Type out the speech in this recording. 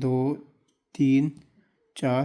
2 3 4